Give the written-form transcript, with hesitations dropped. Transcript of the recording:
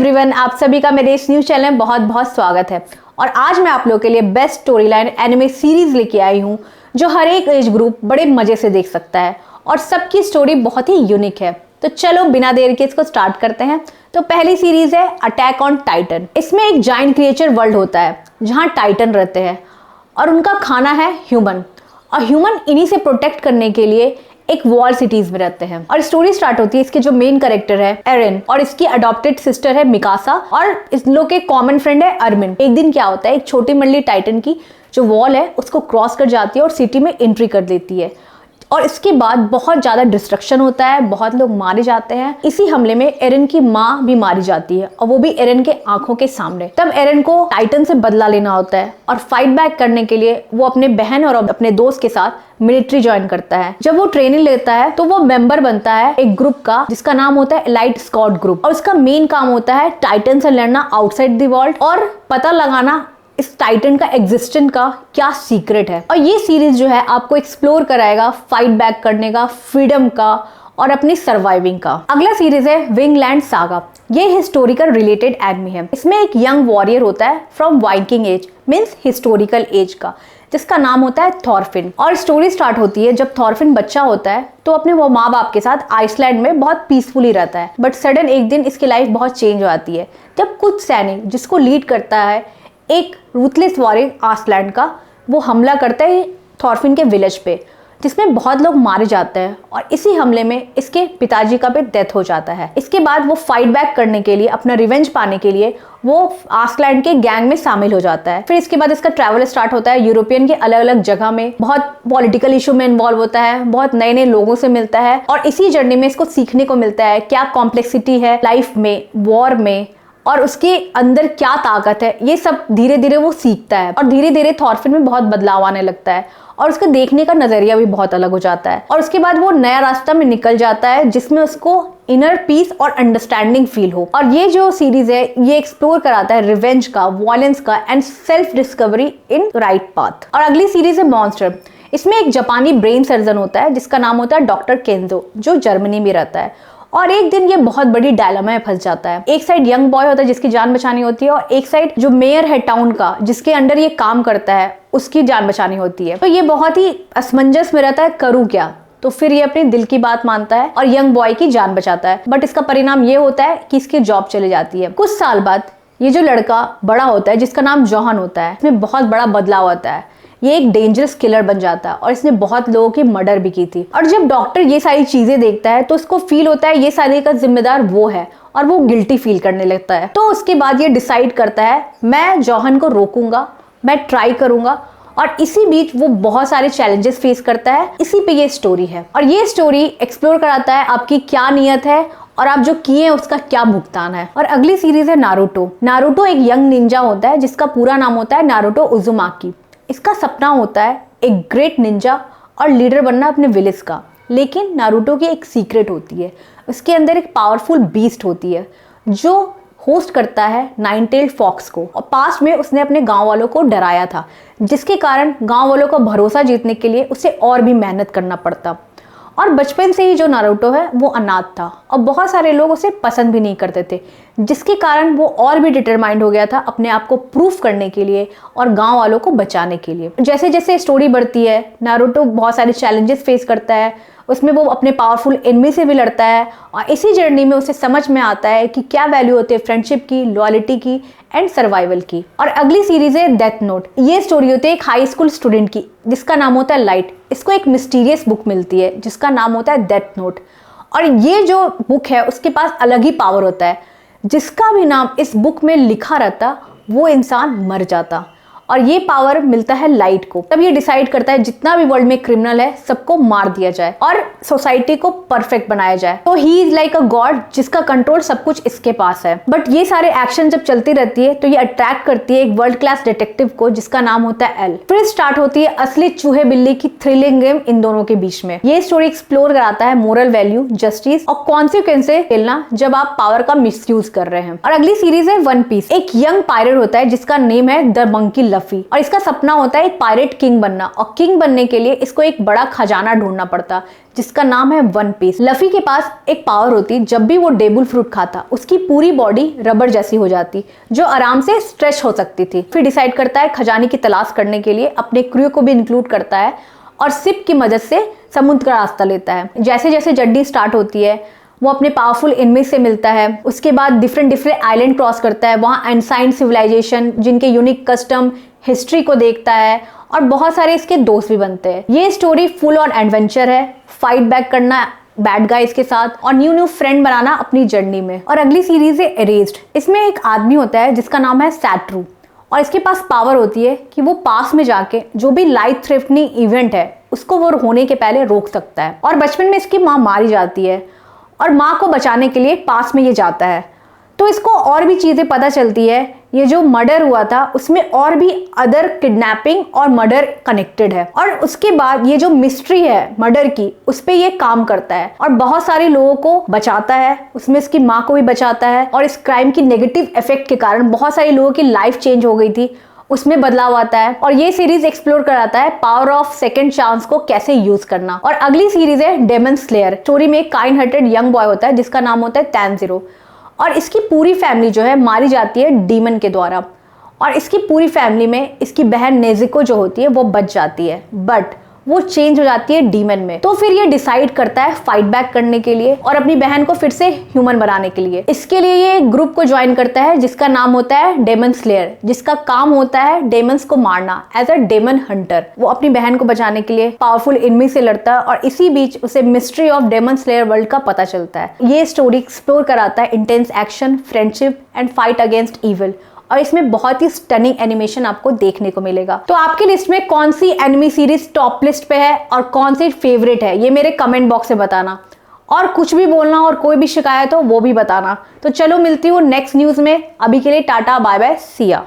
Everyone, आप सभी का मेरे इस न्यूज़ चैनल में बहुत बहुत स्वागत है। और आज मैं आप लोगों के लिए best story line anime series लेके आई हूँ जो हर एक एज ग्रुप बड़े मजे से देख सकता है और सबकी स्टोरी बहुत ही यूनिक है। तो चलो बिना देर के इसको स्टार्ट करते हैं। तो पहली सीरीज है अटैक ऑन टाइटन। इसमें एक जायंट क्रिएचर वर्ल्ड होता है जहाँ टाइटन रहते हैं और उनका खाना है ह्यूमन, और ह्यूमन इन्हीं से प्रोटेक्ट करने के लिए एक वॉल सिटीज में रहते हैं। और स्टोरी स्टार्ट होती है, इसके जो मेन कैरेक्टर है एरन और इसकी अडॉप्टेड सिस्टर है मिकासा और इस लोग के कॉमन फ्रेंड है अरमिन। एक दिन क्या होता है, एक छोटी मंडली टाइटन की जो वॉल है उसको क्रॉस कर जाती है और सिटी में एंट्री कर देती है और इसके बाद बहुत ज्यादा डिस्ट्रक्शन होता है, बहुत लोग मारे जाते हैं। इसी हमले में एरन की माँ भी मारी जाती है और वो भी एरन के आंखों के सामने। तब एरन को टाइटन से बदला लेना होता है और फाइट बैक करने के लिए वो अपने बहन और अपने दोस्त के साथ मिलिट्री ज्वाइन करता है। जब वो ट्रेनिंग लेता है तो वो मेंबर बनता है एक ग्रुप का जिसका नाम होता है एलाइट स्काउट ग्रुप, और उसका मेन काम होता है टाइटन से लड़ना आउटसाइड द वर्ल्ड और पता लगाना इस टाइटन का एग्जिस्टेंस का क्या सीक्रेट है। और ये सीरीज जो है आपको एक्सप्लोर कराएगा फाइट बैक करने का, फ्रीडम का और अपनी सर्वाइविंग का। अगला सीरीज है विंगलैंड सागा। ये हिस्टोरिकल रिलेटेड एनिमे है। इसमें एक यंग वॉरियर होता है from Viking age means historical age का, जिसका नाम होता है थॉरफिन। और स्टोरी स्टार्ट होती है जब थॉरफिन बच्चा होता है तो अपने वो माँ बाप के साथ आइसलैंड में बहुत पीसफुली रहता है। बट सडन एक दिन इसकी लाइफ बहुत चेंज हो जाती है जब कुछ सैनिक जिसको लीड करता है एक रूथलेस वॉरियर आइसलैंड का, वो हमला करता है थॉरफिन के विलेज पे जिसमें बहुत लोग मारे जाते हैं और इसी हमले में इसके पिताजी का भी डेथ हो जाता है। इसके बाद वो फाइट बैक करने के लिए, अपना रिवेंज पाने के लिए वो आइसलैंड के गैंग में शामिल हो जाता है। फिर इसके बाद इसका ट्रैवल स्टार्ट होता है यूरोपियन के अलग अलग जगह में, बहुत पॉलिटिकल इशू में इन्वॉल्व होता है, बहुत नए नए लोगों से मिलता है और इसी जर्नी में इसको सीखने को मिलता है क्या कॉम्प्लेक्सिटी है लाइफ में, वॉर में, और उसके अंदर क्या ताकत है। ये सब धीरे धीरे वो सीखता है और धीरे धीरे थॉरफिन में बहुत बदलाव आने लगता है और उसका देखने का नजरिया भी बहुत अलग हो जाता है। और उसके बाद वो नया रास्ता में निकल जाता है जिसमें उसको इनर पीस और अंडरस्टैंडिंग फील हो। और ये जो सीरीज है ये एक्सप्लोर कराता है रिवेंज का, वायलेंस का and self discovery in right path. और अगली सीरीज है मॉन्स्टर। इसमें एक जापानी ब्रेन सर्जन होता है जिसका नाम होता है डॉक्टर केंजो, जो जर्मनी में रहता है। और एक दिन ये बहुत बड़ी डायलेमा में फंस जाता है। एक साइड यंग बॉय होता है जिसकी जान बचानी होती है और एक साइड जो मेयर है टाउन का जिसके अंडर ये काम करता है उसकी जान बचानी होती है। तो ये बहुत ही असमंजस में रहता है, करूँ क्या। तो फिर ये अपने दिल की बात मानता है और यंग बॉय की जान बचाता है। बट इसका परिणाम ये होता है कि इसकी जॉब चली जाती है। कुछ साल बाद ये जो लड़का बड़ा होता है जिसका नाम जॉहन होता है, इसमें बहुत बड़ा बदलाव होता है। ये एक डेंजरस किलर बन जाता है और इसने बहुत लोगों की मर्डर भी की थी। और जब डॉक्टर ये सारी चीजें देखता है तो उसको फील होता है ये सारे का जिम्मेदार वो है और वो गिल्टी फील करने लगता है। तो उसके बाद ये डिसाइड करता है मैं जॉहन को रोकूंगा, मैं ट्राई करूंगा। और इसी बीच वो बहुत सारे चैलेंजेस फेस करता है। इसी पे ये स्टोरी है और ये स्टोरी एक्सप्लोर कराता है आपकी क्या नियत है और आप जो किए उसका क्या भुगतान है। और अगली सीरीज है नारुतो। नारुतो एक यंग निंजा होता है जिसका पूरा नाम होता है नारुतो उजुमाकी। इसका सपना होता है एक ग्रेट निंजा और लीडर बनना अपने विलेज का। लेकिन नारुतो की एक सीक्रेट होती है, उसके अंदर एक पावरफुल बीस्ट होती है जो होस्ट करता है नाइन टेल्ड फॉक्स को। और पास्ट में उसने अपने गांव वालों को डराया था जिसके कारण गांव वालों का भरोसा जीतने के लिए उसे और भी मेहनत करना पड़ता। और बचपन से ही जो नारुतो है वो अनाथ था और बहुत सारे लोग उसे पसंद भी नहीं करते थे, जिसके कारण वो और भी डिटरमाइंड हो गया था अपने आप को प्रूफ करने के लिए और गांव वालों को बचाने के लिए। जैसे जैसे स्टोरी बढ़ती है नारुतो बहुत सारे चैलेंजेस फेस करता है, उसमें वो अपने पावरफुल एनिमी से भी लड़ता है और इसी जर्नी में उसे समझ में आता है कि क्या वैल्यू होती है फ्रेंडशिप की, लॉयल्टी की एंड सर्वाइवल की। और अगली सीरीज है डेथ नोट। ये स्टोरी होती है एक हाई स्कूल स्टूडेंट की जिसका नाम होता है लाइट। इसको एक मिस्टीरियस बुक मिलती है जिसका नाम होता है डेथ नोट और ये जो बुक है उसके पास अलग ही पावर होता है। जिसका भी नाम इस बुक में लिखा रहता वो इंसान मर जाता और ये पावर मिलता है लाइट को। तब ये डिसाइड करता है जितना भी वर्ल्ड में क्रिमिनल है सबको मार दिया जाए और सोसाइटी को परफेक्ट बनाया जाए। तो he is like a God जिसका कंट्रोल सब कुछ इसके पास है। बट ये सारे एक्शन जब चलती रहती है तो ये अट्रैक्ट करती है एक वर्ल्ड क्लास डिटेक्टिव को जिसका नाम होता है एल। फिर स्टार्ट होती है असली चूहे बिल्ली की थ्रिलिंग गेम इन दोनों के बीच में। ये स्टोरी एक्सप्लोर कराता है मोरल वैल्यू, जस्टिस और कॉन्सिक्वेंसेस खेलना जब आप पावर का मिसयूज कर रहे हैं। और अगली सीरीज है वन पीस। एक यंग पायरेट होता है जिसका नेम है द मंकी लफी और इसका सपना होता है एक पायरेट किंग बनना, और किंग बनने के लिए इसको एक बड़ा खजाना ढूंढना पड़ता जिसका नाम है वन पीस। लफी के पास एक पावर होती, जब भी वो डेबुल फ्रूट खाता उसकी पूरी बॉडी रबर जैसी हो जाती जो आराम से स्ट्रेच हो सकती थी। फिर डिसाइड करता है खजाने की तलाश करने के लिए अपने क्रू को भी इंक्लूड करता है और शिप की मदद से समुद्र का रास्ता लेता है। जैसे जैसे जर्नी स्टार्ट होती है वो अपने पावरफुल एनिमी से मिलता है, उसके बाद डिफरेंट आइलैंड क्रॉस करता है, वहाँ एंसाइन सिविलाइजेशन जिनके यूनिक कस्टम हिस्ट्री को देखता है और बहुत सारे इसके दोस्त भी बनते हैं। ये स्टोरी फुल ऑन एडवेंचर है, फाइट बैक करना बैड गाइज के साथ और न्यू फ्रेंड बनाना अपनी जर्नी में। और अगली सीरीज है एरेज्ड। इसमें एक आदमी होता है जिसका नाम है सैट्रू और इसके पास पावर होती है कि वो पास में जाके जो भी लाइफ थ्रेटनिंग इवेंट है उसको वो होने के पहले रोक सकता है। और बचपन में इसकी माँ मारी जाती है और माँ को बचाने के लिए पास में ये जाता है, तो इसको और भी चीज़ें पता चलती है। ये जो मर्डर हुआ था उसमें और भी अदर किडनैपिंग और मर्डर कनेक्टेड है, और उसके बाद ये जो मिस्ट्री है मर्डर की उस पर ये काम करता है और बहुत सारे लोगों को बचाता है, उसमें इसकी माँ को भी बचाता है। और इस क्राइम की नेगेटिव इफेक्ट के कारण बहुत सारे लोगों की लाइफ चेंज हो गई थी, उसमें बदलाव आता है। और ये सीरीज एक्सप्लोर कराता है पावर ऑफ सेकंड चांस को कैसे यूज करना। और अगली सीरीज है डेमन स्लेयर। स्टोरी में एक काइंड हार्टेड यंग बॉय होता है जिसका नाम होता है टैनजीरो, और इसकी पूरी फैमिली जो है मारी जाती है डीमन के द्वारा, और इसकी पूरी फैमिली में इसकी बहन नेज़ुको जो होती है वो बच जाती है, बट वो चेंज हो जाती है डीमन में। तो फिर ये डिसाइड करता है फाइट बैक करने के लिए और अपनी बहन को फिर से ह्यूमन बनाने के लिए। इसके लिए ये एक ग्रुप को ज्वाइन करता है जिसका नाम होता है डेमन स्लेयर, जिसका काम होता है डेमन्स को मारना एज अ डेमन हंटर। वो अपनी बहन को बचाने के लिए पावरफुल एनिमी से लड़ता है और इसी बीच उसे mystery of Demon Slayer world का पता चलता है। ये स्टोरी एक्सप्लोर कराता है intense action, friendship and fight against evil, और इसमें बहुत ही स्टनिंग एनिमेशन आपको देखने को मिलेगा। तो आपकी लिस्ट में कौन सी एनिमी सीरीज टॉप लिस्ट पे है और कौन सी फेवरेट है ये मेरे कमेंट बॉक्स में बताना, और कुछ भी बोलना और कोई भी शिकायत हो वो भी बताना। तो चलो मिलती हूँ नेक्स्ट न्यूज में, अभी के लिए टाटा बाय बाय, सिया।